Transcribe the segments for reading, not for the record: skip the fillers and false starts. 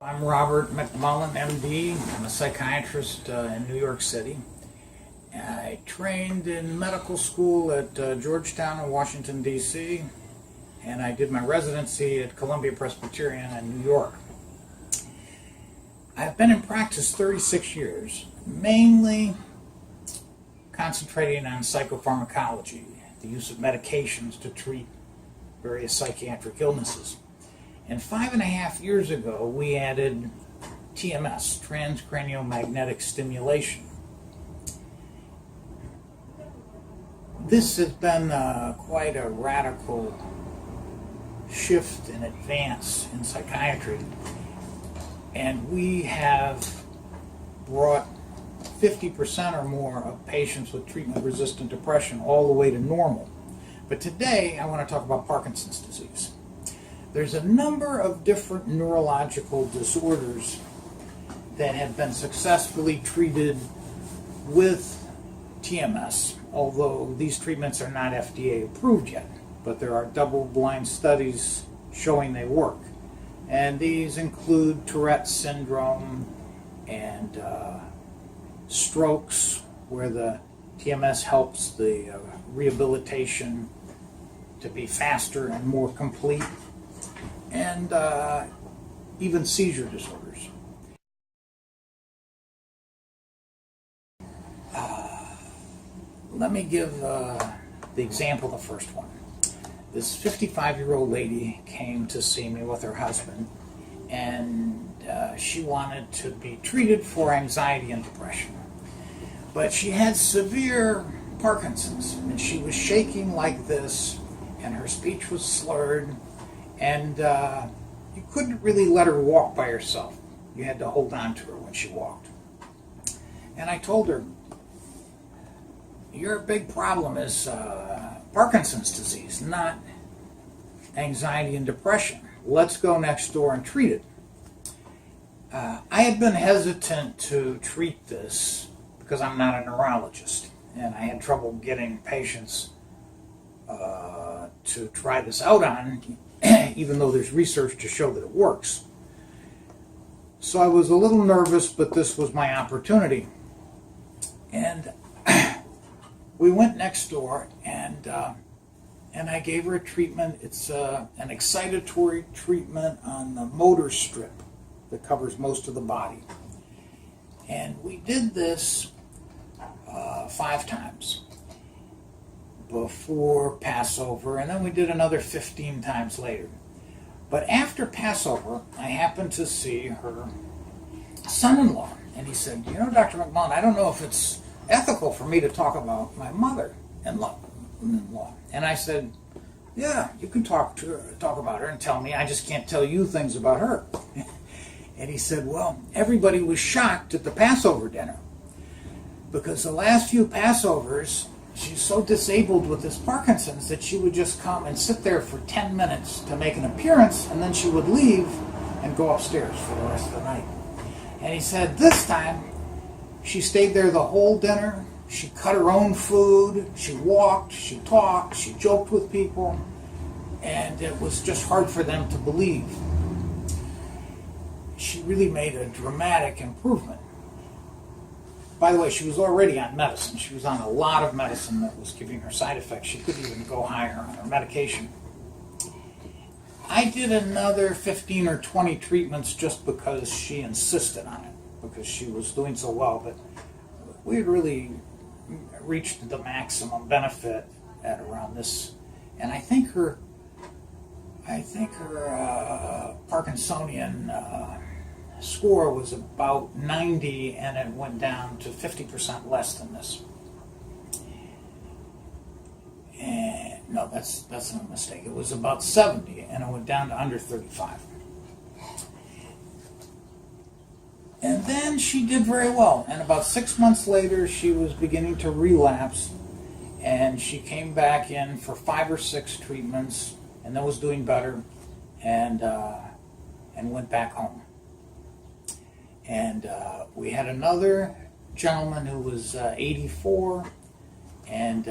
I'm Robert McMullen M.D. I'm a psychiatrist in New York City. I trained in medical school at Georgetown in Washington, D.C., and I did my residency at Columbia Presbyterian in New York. I've been in practice 36 years, mainly concentrating on psychopharmacology, the use of medications to treat various psychiatric illnesses. And 5.5 years ago, we added TMS, transcranial magnetic stimulation. This has been quite a radical shift and advance in psychiatry, and we have brought 50% or more of patients with treatment-resistant depression all the way to normal. But today, I want to talk about Parkinson's disease. There's a number of different neurological disorders that have been successfully treated with TMS, although these treatments are not FDA approved yet, but there are double-blind studies showing they work. And these include Tourette's syndrome and strokes, where the TMS helps the rehabilitation to be faster and more complete, and even seizure disorders. Let me give the example of the first one. This 55-year-old lady came to see me with her husband, and she wanted to be treated for anxiety and depression. But she had severe Parkinson's, and she was shaking like this, and her speech was slurred, and you couldn't really let her walk by herself. You had to hold on to her when she walked. And I told her, your big problem is Parkinson's disease, not anxiety and depression. Let's go next door and treat it. I had been hesitant to treat this because I'm not a neurologist, and I had trouble getting patients to try this out on, even though there's research to show that it works. So I was a little nervous, but this was my opportunity. And we went next door, and I gave her a treatment. It's an excitatory treatment on the motor strip that covers most of the body. And we did this 5 times before Passover, and then we did another 15 times later. But after Passover, I happened to see her son-in-law, and he said, you know, Dr. McMullen, I don't know if it's ethical for me to talk about my mother-in-law. And I said, yeah, you can talk about her and tell me, I just can't tell you things about her. And he said, well, everybody was shocked at the Passover dinner, because the last few Passovers, she's so disabled with this Parkinson's that she would just come and sit there for 10 minutes to make an appearance, and then she would leave and go upstairs for the rest of the night. And he said this time, she stayed there the whole dinner. She cut her own food. She walked, she talked, she joked with people, and it was just hard for them to believe. She really made a dramatic improvement. By the way, she was already on medicine. She was on a lot of medicine that was giving her side effects. She couldn't even go higher on her medication. I did another 15 or 20 treatments just because she insisted on it, because she was doing so well. But we had really reached the maximum benefit at around this. And I think her Parkinsonian score was about 90, and it went down to 50% less than this. And no, that's a mistake. It was about 70, and it went down to under 35. And then she did very well. And about 6 months later, she was beginning to relapse, and she came back in for 5 or 6 treatments, and then was doing better, and went back home. And we had another gentleman who was 84, and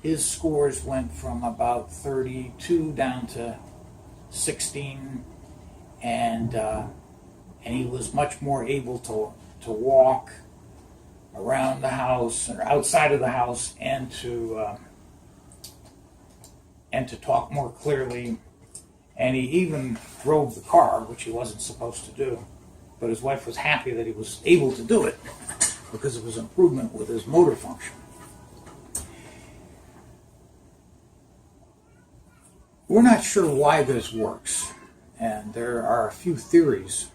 his scores went from about 32 down to 16, and and he was much more able to walk around the house or outside of the house, and to talk more clearly. And he even drove the car, which he wasn't supposed to do. But his wife was happy that he was able to do it because of his improvement with his motor function. We're not sure why this works, and there are a few theories.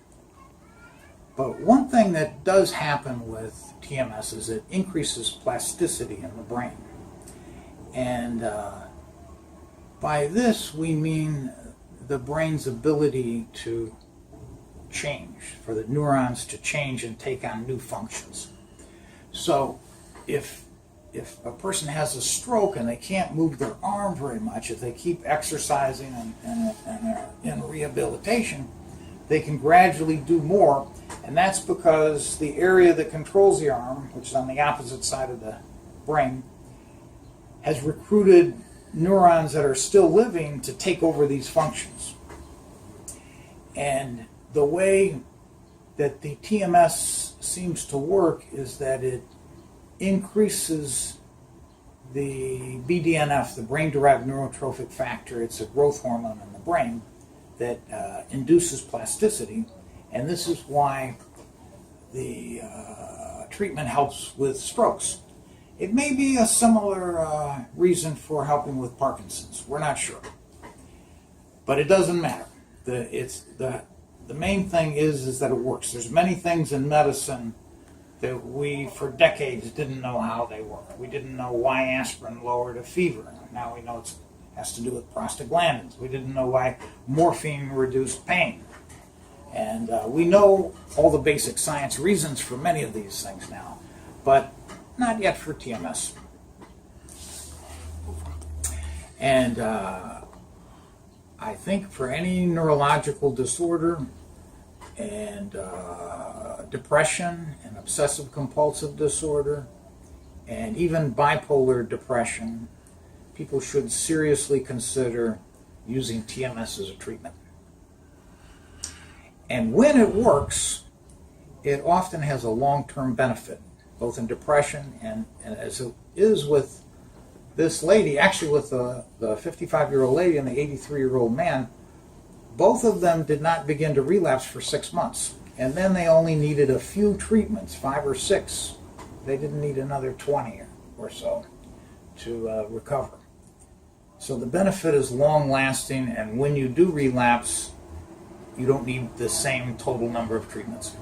But one thing that does happen with TMS is it increases plasticity in the brain. And by this we mean the brain's ability to change, for the neurons to change and take on new functions. So if a person has a stroke and they can't move their arm very much, if they keep exercising and are in rehabilitation, they can gradually do more. And that's because the area that controls the arm, which is on the opposite side of the brain, has recruited neurons that are still living to take over these functions. And the way that the TMS seems to work is that it increases the BDNF, the brain-derived neurotrophic factor. It's a growth hormone in the brain that induces plasticity, and this is why the treatment helps with strokes. It may be a similar reason for helping with Parkinson's. We're not sure, but it doesn't matter. The main thing is that it works. There's many things in medicine that we, for decades, didn't know how they work. We didn't know why aspirin lowered a fever. Now we know it has to do with prostaglandins. We didn't know why morphine reduced pain. And we know all the basic science reasons for many of these things now, but not yet for TMS. And I think for any neurological disorder and depression and obsessive compulsive disorder and even bipolar depression, people should seriously consider using TMS as a treatment. And when it works, it often has a long-term benefit, both in depression and as it is with this lady, actually with the 55-year-old lady and the 83-year-old man. Both of them did not begin to relapse for 6 months. And then they only needed a few treatments, 5 or 6. They didn't need another 20 or so to recover. So the benefit is long-lasting, and when you do relapse, you don't need the same total number of treatments.